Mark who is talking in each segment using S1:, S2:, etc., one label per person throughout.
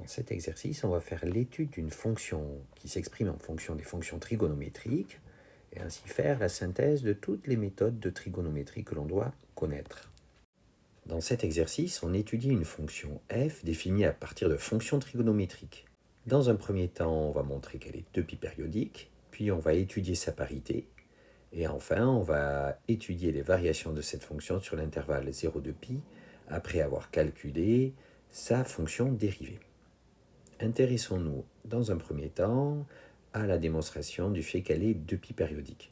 S1: Dans cet exercice, on va faire l'étude d'une fonction qui s'exprime en fonction des fonctions trigonométriques et ainsi faire la synthèse de toutes les méthodes de trigonométrie que l'on doit connaître. Dans cet exercice, on étudie une fonction f définie à partir de fonctions trigonométriques. Dans un premier temps, on va montrer qu'elle est 2π périodique, puis on va étudier sa parité, et enfin, on va étudier les variations de cette fonction sur l'intervalle 0,2π après avoir calculé sa fonction dérivée. Intéressons-nous dans un premier temps à la démonstration du fait qu'elle est 2π périodique.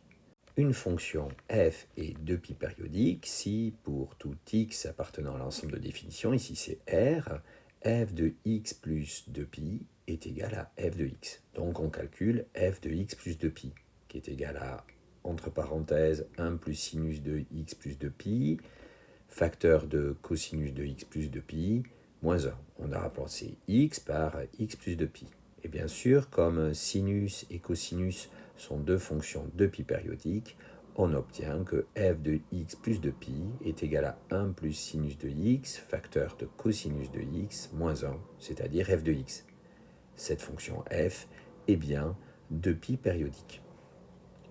S1: Une fonction f est 2π périodique si pour tout x appartenant à l'ensemble de définition, ici c'est R, f de x plus 2π est égal à f de x. Donc on calcule f de x plus 2π qui est égal à, entre parenthèses, 1 plus sinus de x plus 2π, facteur de cosinus de x plus 2π, moins 1. On a remplacé x par x plus 2π. Et bien sûr, comme sinus et cosinus sont deux fonctions 2π périodiques, on obtient que f de x plus 2π est égal à 1 plus sinus de x, facteur de cosinus de x, moins 1, c'est-à-dire f de x. Cette fonction f est bien 2π périodique.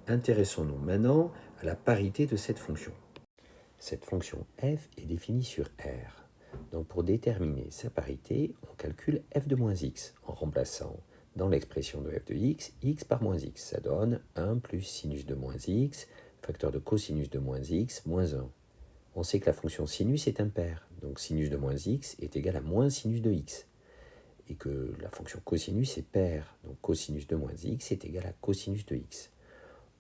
S1: Intéressons-nous maintenant à la parité de cette fonction. Cette fonction f est définie sur R. Donc pour déterminer sa parité, on calcule f de moins x en remplaçant dans l'expression de f de x, x par moins x. Ça donne 1 plus sinus de moins x, facteur de cosinus de moins x, moins 1. On sait que la fonction sinus est impaire, donc sinus de moins x est égal à moins sinus de x. Et que la fonction cosinus est paire, donc cosinus de moins x est égal à cosinus de x.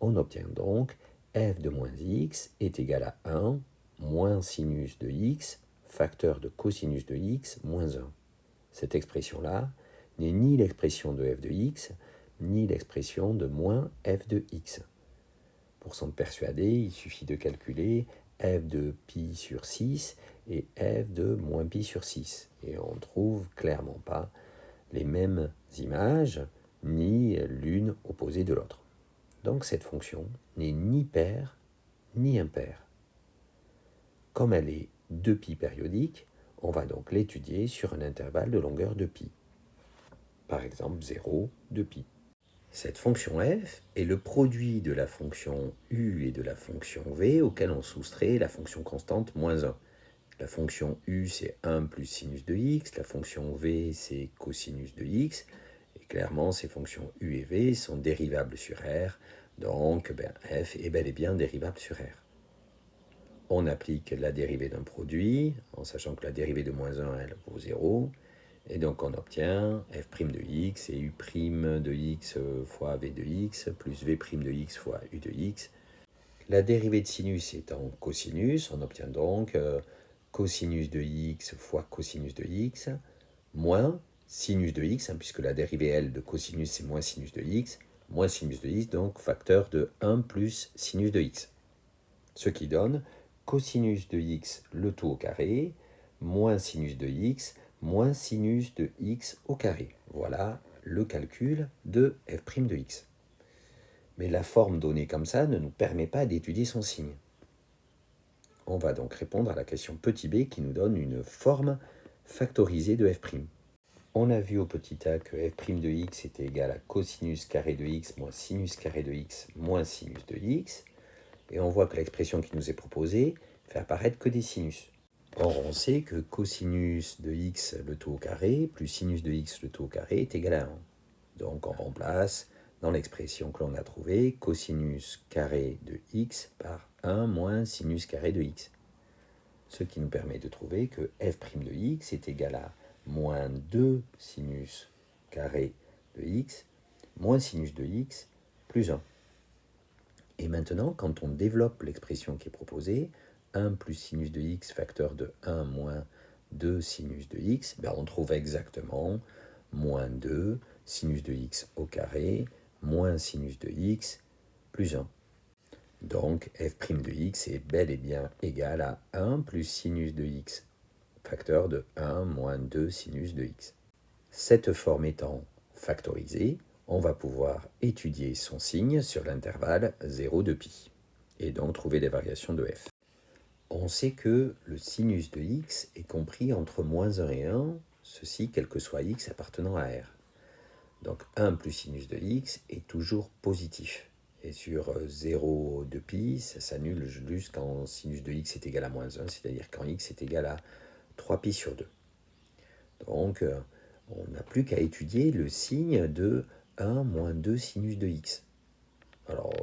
S1: On obtient donc f de moins x est égal à 1 moins sinus de x, facteur de cosinus de x, moins 1. Cette expression-là n'est ni l'expression de f de x, ni l'expression de moins f de x. Pour s'en persuader, il suffit de calculer f de pi sur 6 et f de moins pi sur 6. Et on ne trouve clairement pas les mêmes images, ni l'une opposée de l'autre. Donc cette fonction n'est ni paire ni impaire. Comme elle est 2π périodique, on va donc l'étudier sur un intervalle de longueur de π. Par exemple 0, 2π. Cette fonction f est le produit de la fonction u et de la fonction v auquel on soustrait la fonction constante moins 1. La fonction u c'est 1 plus sinus de x, la fonction v c'est cosinus de x, et clairement ces fonctions u et v sont dérivables sur R, donc f est bel et bien dérivable sur R. On applique la dérivée d'un produit, en sachant que la dérivée de moins 1, elle vaut 0, et donc on obtient f' de x et u' de x fois v de x, plus v' de x fois u de x. La dérivée de sinus étant cosinus, on obtient donc cosinus de x fois cosinus de x, moins sinus de x, puisque la dérivée L de cosinus c'est moins sinus de x, moins sinus de x, donc facteur de 1 plus sinus de x. Ce qui donne cosinus de x le tout au carré, moins sinus de x, moins sinus de x au carré. Voilà le calcul de f' de x. Mais la forme donnée comme ça ne nous permet pas d'étudier son signe. On va donc répondre à la question petit b qui nous donne une forme factorisée de f'. On a vu au petit a que f' de x était égal à cosinus carré de x moins sinus carré de x moins sinus de x. Et on voit que l'expression qui nous est proposée fait apparaître que des sinus. Or, on sait que cosinus de x le tout au carré plus sinus de x le tout au carré est égal à 1. Donc, on remplace dans l'expression que l'on a trouvée cosinus carré de x par 1 moins sinus carré de x. Ce qui nous permet de trouver que f' de x est égal à moins 2 sinus carré de x moins sinus de x plus 1. Et maintenant, quand on développe l'expression qui est proposée, 1 plus sinus de x facteur de 1 moins 2 sinus de x, on trouve exactement moins 2 sinus de x au carré moins sinus de x plus 1. Donc f' de x est bel et bien égal à 1 plus sinus de x facteur de 1 moins 2 sinus de x. Cette forme étant factorisée, on va pouvoir étudier son signe sur l'intervalle 0 de π, et donc trouver les variations de f. On sait que le sinus de x est compris entre moins 1 et 1, ceci quel que soit x appartenant à R. Donc 1 plus sinus de x est toujours positif. Et sur 0 de pi, ça s'annule juste quand sinus de x est égal à moins 1, c'est-à-dire quand x est égal à 3pi sur 2. Donc on n'a plus qu'à étudier le signe de 1 moins 2 sinus de x. Alors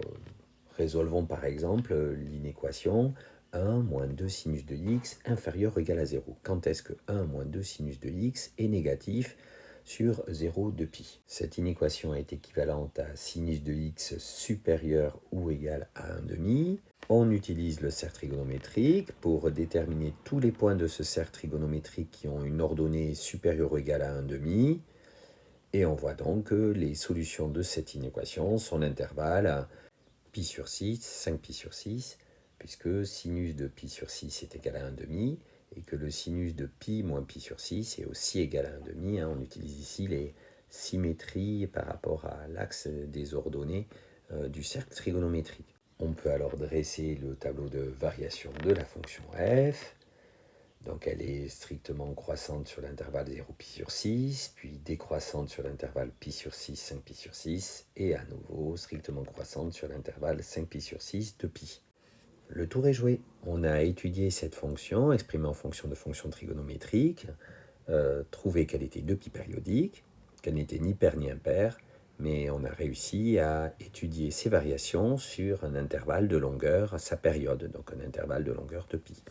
S1: résolvons par exemple l'inéquation 1 moins 2 sinus de x inférieur ou égal à 0. Quand est-ce que 1 moins 2 sinus de x est négatif sur 0 de pi? Cette inéquation est équivalente à sinus de x supérieur ou égal à 1 demi. On utilise le cercle trigonométrique pour déterminer tous les points de ce cercle trigonométrique qui ont une ordonnée supérieure ou égale à 1 demi. Et on voit donc que les solutions de cette inéquation sont l'intervalle pi sur 6, 5pi sur 6, puisque sinus de pi sur 6 est égal à 1 demi, et que le sinus de pi moins pi sur 6 est aussi égal à 1 demi. On utilise ici les symétries par rapport à l'axe des ordonnées du cercle trigonométrique. On peut alors dresser le tableau de variation de la fonction f. Donc elle est strictement croissante sur l'intervalle 0pi sur 6, puis décroissante sur l'intervalle pi sur 6, 5pi sur 6, et à nouveau strictement croissante sur l'intervalle 5pi sur 6 de pi. Le tour est joué. On a étudié cette fonction, exprimée en fonction de fonctions trigonométriques, trouvé qu'elle était de pi périodique, qu'elle n'était ni paire ni impaire, mais on a réussi à étudier ces variations sur un intervalle de longueur à sa période, donc un intervalle de longueur de pi.